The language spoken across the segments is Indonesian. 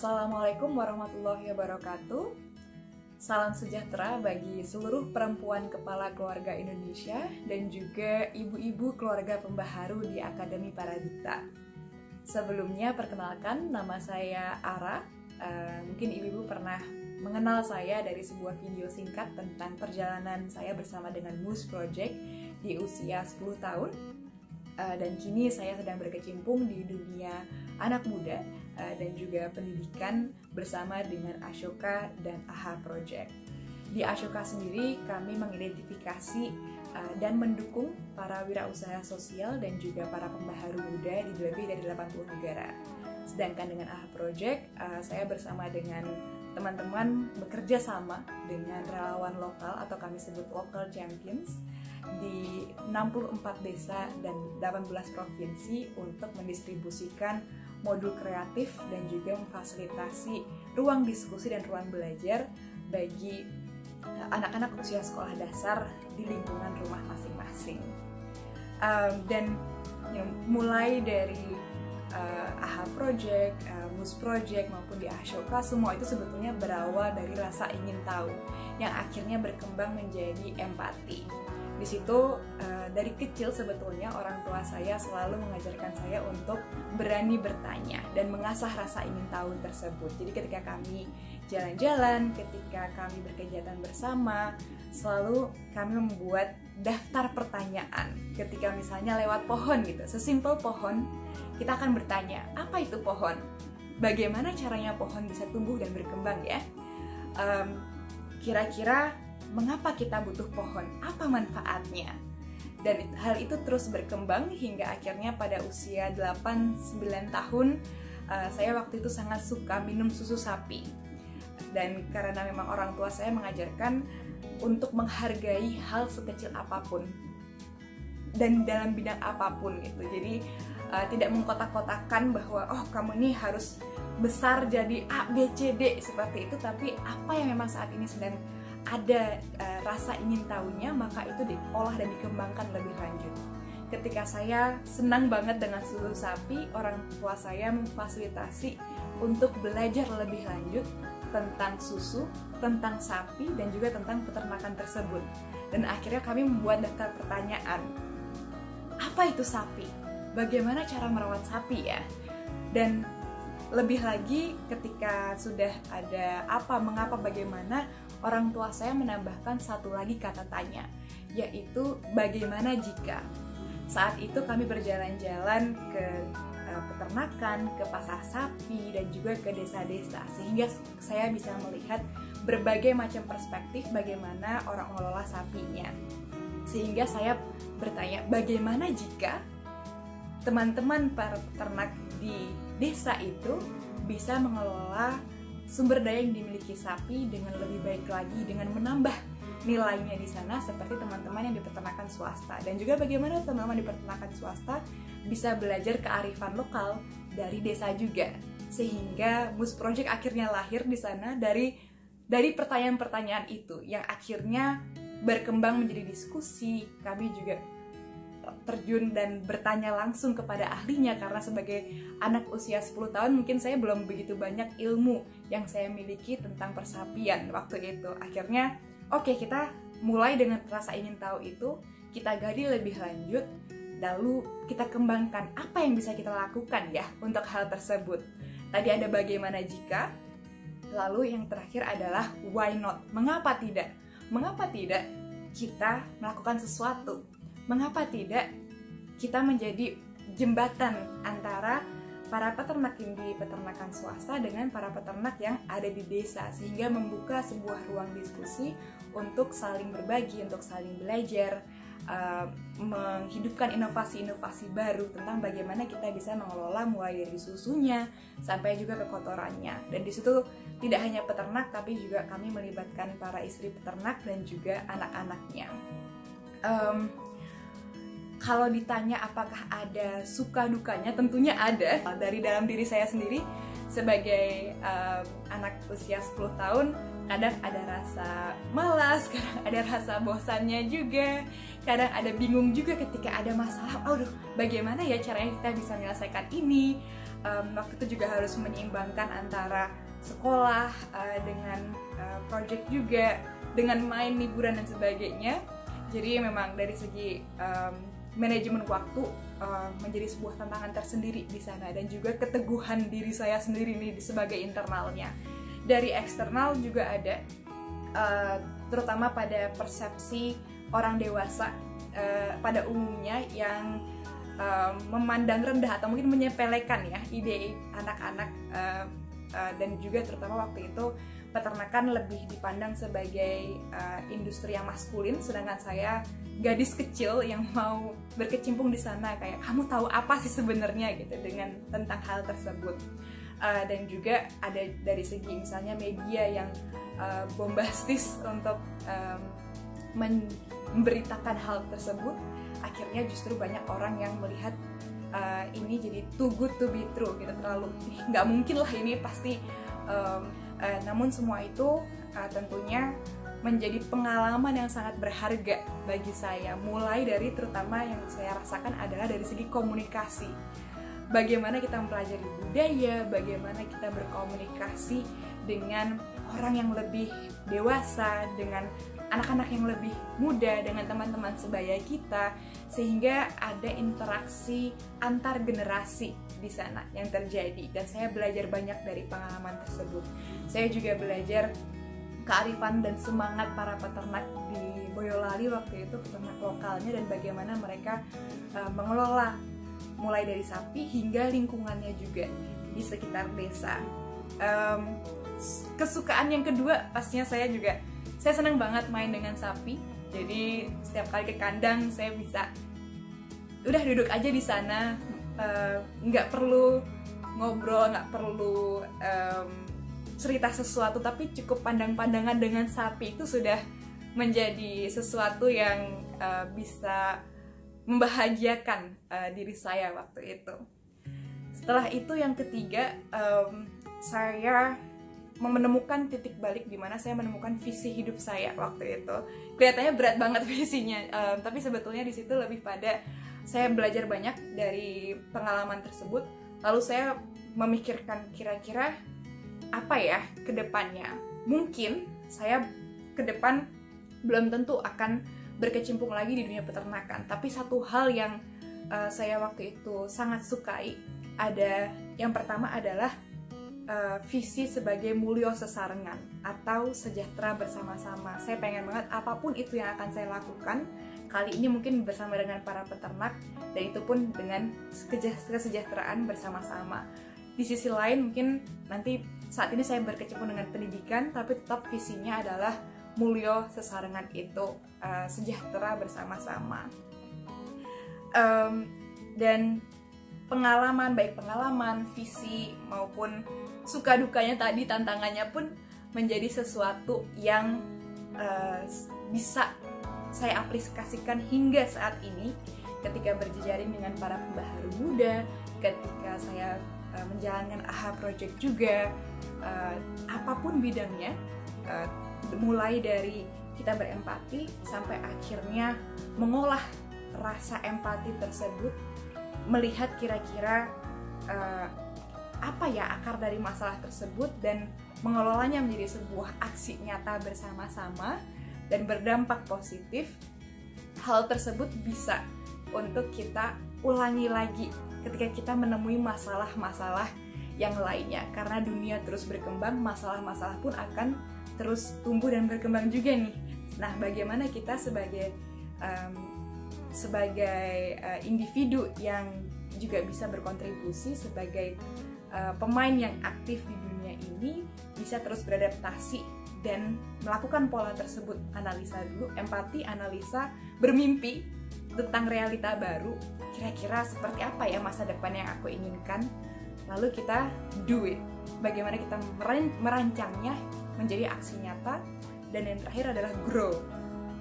Assalamualaikum warahmatullahi wabarakatuh. Salam sejahtera bagi seluruh perempuan kepala keluarga Indonesia dan juga ibu-ibu keluarga pembaharu di Akademi Paradikta. Sebelumnya perkenalkan, nama saya Ara. Mungkin ibu-ibu pernah mengenal saya dari sebuah video singkat tentang perjalanan saya bersama dengan Muse Project di usia 10 tahun. Dan kini saya sedang berkecimpung di dunia anak muda dan juga pendidikan bersama dengan Ashoka dan AHA Project. Di Ashoka sendiri kami mengidentifikasi dan mendukung para wirausaha sosial dan juga para pembaharu muda di lebih dari 80 negara. Sedangkan dengan AHA Project, saya bersama dengan teman-teman bekerja sama dengan relawan lokal atau kami sebut local champions di 64 desa dan 18 provinsi untuk mendistribusikan modul kreatif dan juga memfasilitasi ruang diskusi dan ruang belajar bagi anak-anak usia sekolah dasar di lingkungan rumah masing-masing. Mulai dari AHA Project, Muse Project maupun di Ashoka, semua itu sebetulnya berawal dari rasa ingin tahu yang akhirnya berkembang menjadi empati. Di situ dari kecil sebetulnya orang tua saya selalu mengajarkan saya untuk berani bertanya dan mengasah rasa ingin tahu tersebut. Jadi ketika kami jalan-jalan, ketika kami berkegiatan bersama, selalu kami membuat daftar pertanyaan. Ketika misalnya lewat pohon gitu, sesimpel pohon, kita akan bertanya, apa itu pohon? Bagaimana caranya pohon bisa tumbuh dan berkembang ya? Kira-kira mengapa kita butuh pohon? Apa manfaatnya? Dan hal itu terus berkembang hingga akhirnya pada usia 8-9 tahun saya waktu itu sangat suka minum susu sapi. Dan karena memang orang tua saya mengajarkan untuk menghargai hal sekecil apapun dan dalam bidang apapun gitu. Jadi tidak mengkotak-kotakan bahwa oh kamu ini harus besar jadi A, B, C, D seperti itu, tapi apa yang memang saat ini sedang ada rasa ingin tahunya, maka itu diolah dan dikembangkan lebih lanjut. Ketika saya senang banget dengan susu sapi, orang tua saya memfasilitasi untuk belajar lebih lanjut tentang susu, tentang sapi, dan juga tentang peternakan tersebut. Dan akhirnya kami membuat daftar pertanyaan. Apa itu sapi? Bagaimana cara merawat sapi ya? Dan lebih lagi ketika sudah ada apa, mengapa, bagaimana, orang tua saya menambahkan satu lagi kata tanya, yaitu bagaimana jika. Saat itu kami berjalan-jalan ke peternakan, ke pasar sapi, dan juga ke desa-desa, sehingga saya bisa melihat berbagai macam perspektif bagaimana orang mengelola sapinya. Sehingga saya bertanya, bagaimana jika teman-teman para peternak di desa itu bisa mengelola sumber daya yang dimiliki sapi dengan lebih baik lagi, dengan menambah nilainya di sana seperti teman-teman yang di peternakan swasta. Dan juga bagaimana teman-teman di peternakan swasta bisa belajar kearifan lokal dari desa juga. Sehingga Muse Project akhirnya lahir di sana dari pertanyaan-pertanyaan itu yang akhirnya berkembang menjadi diskusi. Kami juga terjun dan bertanya langsung kepada ahlinya, karena sebagai anak usia 10 tahun mungkin saya belum begitu banyak ilmu yang saya miliki tentang persapian waktu itu. Akhirnya kita mulai dengan rasa ingin tahu itu, kita gali lebih lanjut, lalu kita kembangkan apa yang bisa kita lakukan ya untuk hal tersebut. Tadi ada bagaimana jika, lalu yang terakhir adalah why not? Mengapa tidak? Mengapa tidak kita melakukan sesuatu? Mengapa tidak kita menjadi jembatan antara para peternak yang di peternakan swasta dengan para peternak yang ada di desa, sehingga membuka sebuah ruang diskusi untuk saling berbagi, untuk saling belajar, menghidupkan inovasi-inovasi baru tentang bagaimana kita bisa mengelola mulai dari susunya sampai juga ke kotorannya. Dan di situ tidak hanya peternak, tapi juga kami melibatkan para istri peternak dan juga anak-anaknya. Kalau ditanya apakah ada suka dukanya, tentunya ada. Dari dalam diri saya sendiri sebagai anak usia 10 tahun, kadang ada rasa malas, kadang ada rasa bosannya juga, kadang ada bingung juga ketika ada masalah. Aduh, bagaimana ya caranya kita bisa menyelesaikan ini? waktu itu juga harus menyeimbangkan antara sekolah dengan project juga, dengan main, liburan dan sebagainya. Jadi memang dari segi manajemen waktu menjadi sebuah tantangan tersendiri di sana, dan juga keteguhan diri saya sendiri nih sebagai internalnya. Dari eksternal juga ada, terutama pada persepsi orang dewasa pada umumnya yang memandang rendah atau mungkin menyepelekan ya ide anak-anak, dan juga terutama waktu itu peternakan lebih dipandang sebagai industri yang maskulin, sedangkan saya gadis kecil yang mau berkecimpung di sana, kayak kamu tahu apa sih sebenarnya gitu dengan tentang hal tersebut. Dan juga ada dari segi misalnya media yang bombastis untuk memberitakan hal tersebut, akhirnya justru banyak orang yang melihat ini jadi too good to be true gitu, terlalu nggak mungkin lah ini pasti. Namun semua itu tentunya menjadi pengalaman yang sangat berharga bagi saya, mulai dari terutama yang saya rasakan adalah dari segi komunikasi. Bagaimana kita mempelajari budaya, bagaimana kita berkomunikasi dengan orang yang lebih dewasa, dengan anak-anak yang lebih muda, dengan teman-teman sebaya kita, sehingga ada interaksi antar generasi di sana yang terjadi, dan saya belajar banyak dari pengalaman tersebut. Saya juga belajar kearifan dan semangat para peternak di Boyolali waktu itu, peternak lokalnya, dan bagaimana mereka mengelola mulai dari sapi hingga lingkungannya juga di sekitar desa. Kesukaan yang kedua pastinya saya senang banget main dengan sapi. Jadi setiap kali ke kandang saya bisa udah duduk aja di sana, nggak perlu ngobrol, nggak perlu cerita sesuatu, tapi cukup pandang-pandangan dengan sapi itu sudah menjadi sesuatu yang bisa membahagiakan diri saya waktu itu. Setelah itu yang ketiga, saya menemukan titik balik di mana saya menemukan visi hidup saya waktu itu. Kelihatannya berat banget visinya, tapi sebetulnya di situ lebih pada saya belajar banyak dari pengalaman tersebut. Lalu saya memikirkan kira-kira apa ya ke depannya. Mungkin saya ke depan belum tentu akan berkecimpung lagi di dunia peternakan, tapi satu hal yang saya waktu itu sangat sukai ada, yang pertama adalah visi sebagai mulyo sesarengan atau sejahtera bersama-sama. Saya pengen banget apapun itu yang akan saya lakukan kali ini mungkin bersama dengan para peternak, dan itu pun dengan kesejahteraan bersama-sama. Di sisi lain mungkin nanti saat ini saya berkecimpung dengan pendidikan, tapi tetap visinya adalah mulyo sesarengan itu, sejahtera bersama-sama. Dan baik pengalaman, visi maupun suka dukanya tadi, tantangannya pun menjadi sesuatu yang bisa saya aplikasikan hingga saat ini ketika berjejaring dengan para pembaharu muda, ketika saya menjalankan AHA Project juga, apapun bidangnya, mulai dari kita berempati sampai akhirnya mengolah rasa empati tersebut, melihat kira-kira apa ya akar dari masalah tersebut, dan mengelolanya menjadi sebuah aksi nyata bersama-sama dan berdampak positif. Hal tersebut bisa untuk kita ulangi lagi ketika kita menemui masalah-masalah yang lainnya, karena dunia terus berkembang, masalah-masalah pun akan terus tumbuh dan berkembang juga nih. Nah, bagaimana kita sebagai individu yang juga bisa berkontribusi sebagai pemain yang aktif di dunia ini, bisa terus beradaptasi dan melakukan pola tersebut. Analisa dulu, empati, analisa, bermimpi tentang realita baru, kira-kira seperti apa ya masa depan yang aku inginkan, lalu kita do it. Bagaimana kita merancangnya menjadi aksi nyata, dan yang terakhir adalah grow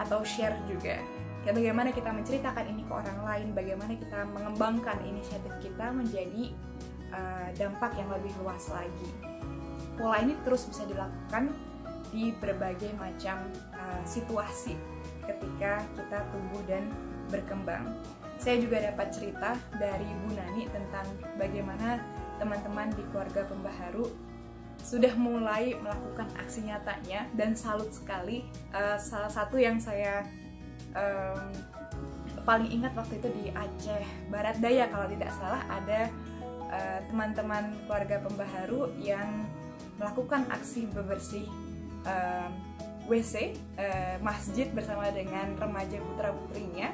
atau share juga. Bagaimana kita menceritakan ini ke orang lain, bagaimana kita mengembangkan inisiatif kita menjadi dampak yang lebih luas lagi. Pola ini terus bisa dilakukan di berbagai macam situasi ketika kita tumbuh dan berkembang. Saya juga dapat cerita dari Bu Nani tentang bagaimana teman-teman di keluarga pembaharu sudah mulai melakukan aksi nyatanya, dan salut sekali. Salah satu yang saya paling ingat waktu itu di Aceh Barat Daya kalau tidak salah, ada teman-teman keluarga pembaharu yang melakukan aksi bebersih WC masjid bersama dengan remaja putra-putrinya.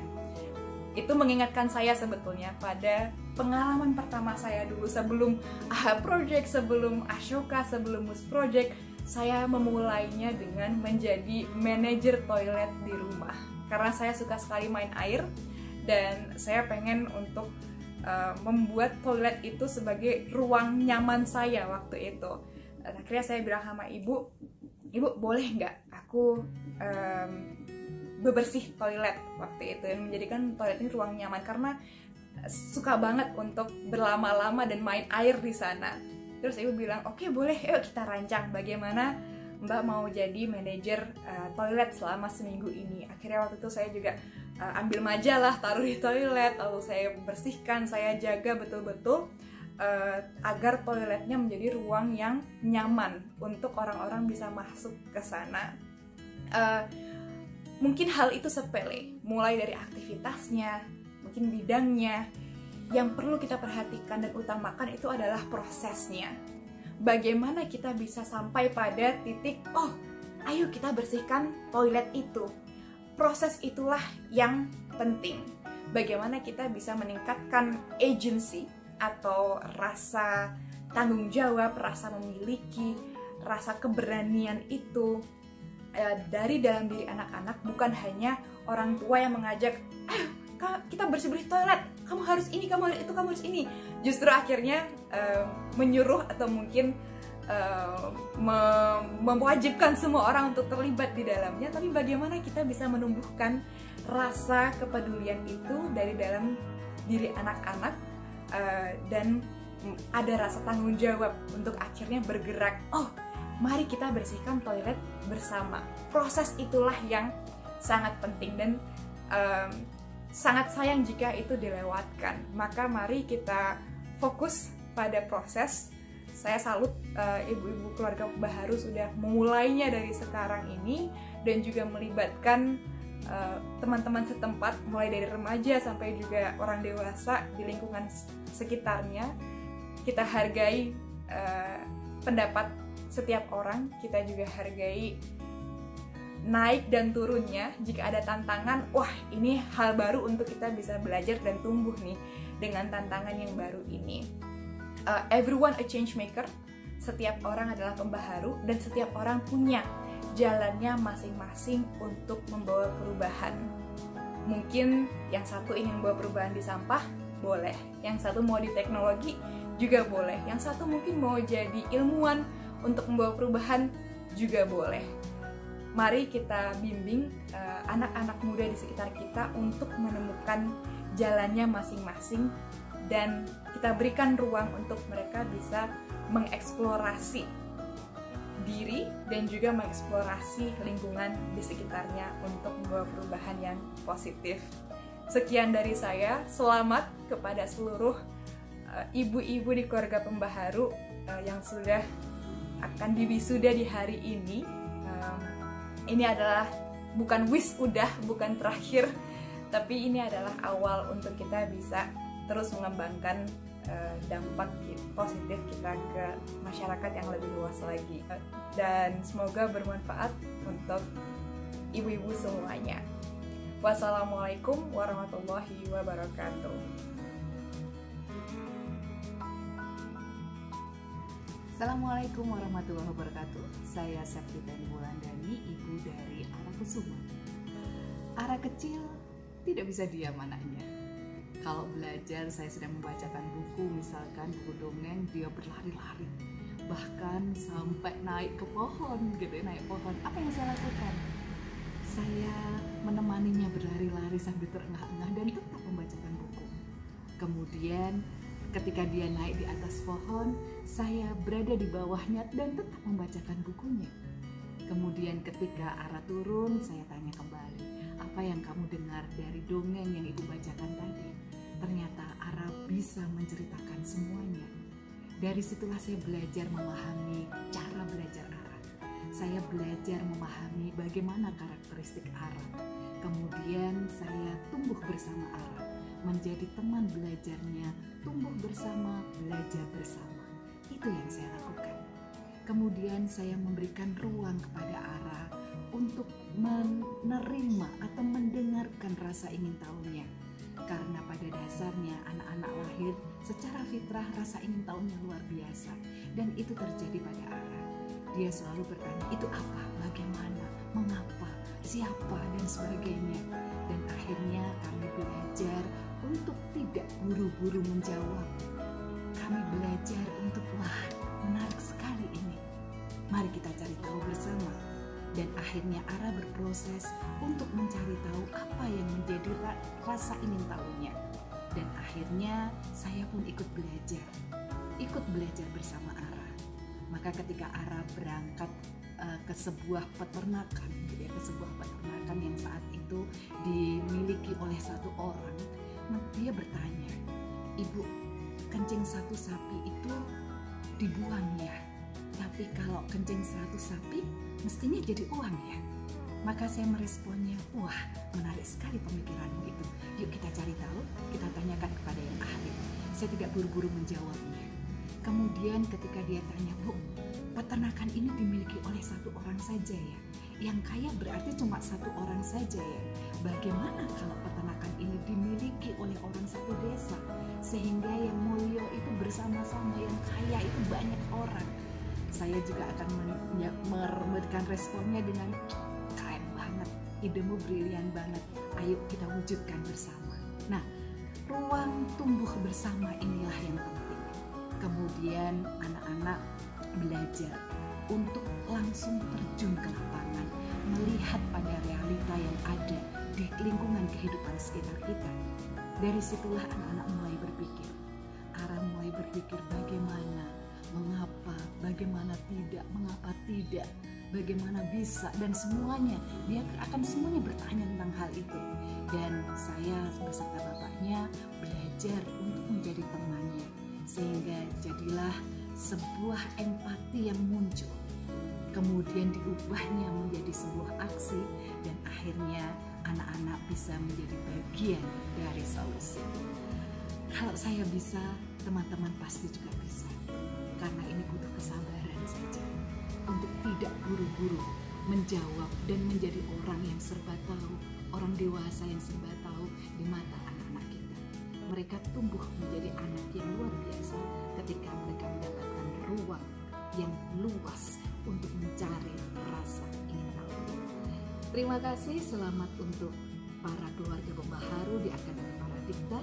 Itu mengingatkan saya sebetulnya pada pengalaman pertama saya dulu sebelum AHA Project, sebelum Ashoka, sebelum Mus Project. Saya memulainya dengan menjadi manajer toilet di rumah karena saya suka sekali main air dan saya pengen untuk membuat toilet itu sebagai ruang nyaman saya waktu itu. Akhirnya saya bilang sama ibu boleh nggak aku bebersih toilet waktu itu, dan menjadikan toilet ini ruang nyaman karena suka banget untuk berlama-lama dan main air di sana. Terus ibu bilang, oke, boleh, yuk kita rancang bagaimana Mbak mau jadi manajer toilet selama seminggu ini. Akhirnya waktu itu saya juga ambil majalah, taruh di toilet, lalu saya bersihkan, saya jaga betul-betul agar toiletnya menjadi ruang yang nyaman untuk orang-orang bisa masuk ke sana. Mungkin hal itu sepele, mulai dari aktivitasnya, mungkin bidangnya. Yang perlu kita perhatikan dan utamakan itu adalah prosesnya. Bagaimana kita bisa sampai pada titik, oh, ayo kita bersihkan toilet itu. Proses itulah yang penting. Bagaimana kita bisa meningkatkan agency atau rasa tanggung jawab, rasa memiliki, rasa keberanian itu dari dalam diri anak-anak, bukan hanya orang tua yang mengajak, kita bersih-bersih toilet, kamu harus ini, kamu harus itu, kamu harus ini. Justru akhirnya menyuruh atau mungkin mewajibkan semua orang untuk terlibat di dalamnya. Tapi bagaimana kita bisa menumbuhkan rasa kepedulian itu dari dalam diri anak-anak, dan ada rasa tanggung jawab untuk akhirnya bergerak, oh, mari kita bersihkan toilet bersama. Proses itulah yang sangat penting dan sangat sayang jika itu dilewatkan. Maka mari kita fokus pada proses. Saya salut ibu-ibu keluarga pembaharu sudah memulainya dari sekarang ini dan juga melibatkan teman-teman setempat, mulai dari remaja sampai juga orang dewasa di lingkungan sekitarnya. Kita hargai pendapat setiap orang, kita juga hargai naik dan turunnya. Jika ada tantangan, wah, ini hal baru untuk kita bisa belajar dan tumbuh nih dengan tantangan yang baru ini. Everyone a change maker. Setiap orang adalah pembaharu dan setiap orang punya jalannya masing-masing untuk membawa perubahan. Mungkin yang satu ingin membawa perubahan di sampah, boleh. Yang satu mau di teknologi, juga boleh. Yang satu mungkin mau jadi ilmuwan untuk membawa perubahan, juga boleh. Mari kita bimbing anak-anak muda di sekitar kita untuk menemukan jalannya masing-masing, dan kita berikan ruang untuk mereka bisa mengeksplorasi diri dan juga mengeksplorasi lingkungan di sekitarnya untuk membawa perubahan yang positif. Sekian dari saya. Selamat kepada seluruh ibu-ibu di keluarga pembaharu yang sudah akan diwisuda di hari ini. Ini adalah bukan wisudah, bukan terakhir, tapi ini adalah awal untuk kita bisa terus mengembangkan dampak positif kita ke masyarakat yang lebih luas lagi. Dan semoga bermanfaat untuk ibu-ibu semuanya. Wassalamualaikum warahmatullahi wabarakatuh. Assalamualaikum warahmatullahi wabarakatuh. Saya Septitani Wulandani, ibu dari Ara Kusuma. Ara kecil tidak bisa diam anaknya. Kalau belajar, saya sedang membacakan buku, misalkan buku dongeng, dia berlari-lari, bahkan sampai naik ke pohon, gitu, naik pohon. Apa yang saya lakukan? Saya menemaninya berlari-lari sambil terengah-engah dan tetap membacakan buku. Kemudian ketika dia naik di atas pohon, saya berada di bawahnya dan tetap membacakan bukunya. Kemudian ketika Ara turun, saya tanya kembali, apa yang kamu dengar dari dongeng yang ibu bacakan tadi? Ternyata Ara bisa menceritakan semuanya. Dari situlah saya belajar memahami cara belajar Ara. Saya belajar memahami bagaimana karakteristik Ara. Kemudian saya tumbuh bersama Ara, menjadi teman belajarnya, tumbuh bersama, belajar bersama. Itu yang saya lakukan. Kemudian saya memberikan ruang kepada Ara untuk menerima atau mendengarkan rasa ingin tahunya. Karena pada dasarnya anak-anak lahir secara fitrah rasa ingin tahunya luar biasa. Dan itu terjadi pada Ara. Dia selalu bertanya, itu apa, bagaimana, mengapa, siapa, dan sebagainya. Dan akhirnya kami belajar untuk tidak buru-buru menjawab. Kami belajar untuk, wah, menarik sekali ini. Mari kita cari tahu bersama. Dan akhirnya Ara berproses untuk mencari tahu apa yang menjadi rasa ingin tahunya. Dan akhirnya saya pun ikut belajar bersama Ara. Maka ketika Ara berangkat ke sebuah peternakan, yang saat itu dimiliki oleh satu orang, dia bertanya, "Ibu, kencing satu sapi itu dibuang ya? Tapi kalau kencing 100 sapi mestinya jadi uang ya?" Maka saya meresponnya, wah, menarik sekali pemikiranmu itu. Yuk kita cari tahu, kita tanyakan kepada yang ahli. Saya tidak buru-buru menjawabnya. Kemudian ketika dia tanya, "Bu, peternakan ini dimiliki oleh satu orang saja ya? Yang kaya berarti cuma satu orang saja ya? Bagaimana kalau peternakan ini dimiliki oleh orang satu desa? Sehingga yang mulya itu bersama-sama, yang kaya itu banyak orang." Saya juga akan memberikan responnya dengan, keren banget, idemu brilian banget, ayo kita wujudkan bersama. Nah, ruang tumbuh bersama inilah yang penting. Kemudian anak-anak belajar untuk langsung terjun ke lapangan, melihat pada realita yang ada di lingkungan kehidupan sekitar kita. Dari situlah anak-anak mulai berpikir. Ara mulai berpikir bagaimana, mengapa, bagaimana tidak, mengapa tidak, bagaimana bisa, dan semuanya. Dia akan semuanya bertanya tentang hal itu. Dan saya beserta bapaknya belajar untuk menjadi temannya. Sehingga jadilah sebuah empati yang muncul. Kemudian diubahnya menjadi sebuah aksi, dan akhirnya anak-anak bisa menjadi bagian dari solusi. Kalau saya bisa, teman-teman pasti juga bisa. Karena ini butuh kesabaran saja untuk tidak buru-buru menjawab dan menjadi orang yang serba tahu, orang dewasa yang serba tahu di mata anak-anak kita. Mereka tumbuh menjadi anak yang luar biasa ketika mereka mendapatkan ruang yang luas untuk mencari rasa ingin tahu. Terima kasih, selamat untuk para keluarga pembaharu di Akademi Paradikta.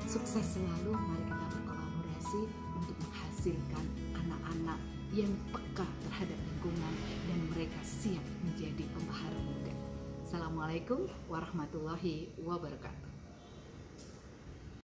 Sukses selalu, mari kita berkolaborasi untuk menghasilkan anak-anak yang peka terhadap lingkungan dan mereka siap menjadi pembaharu muda. Assalamualaikum warahmatullahi wabarakatuh.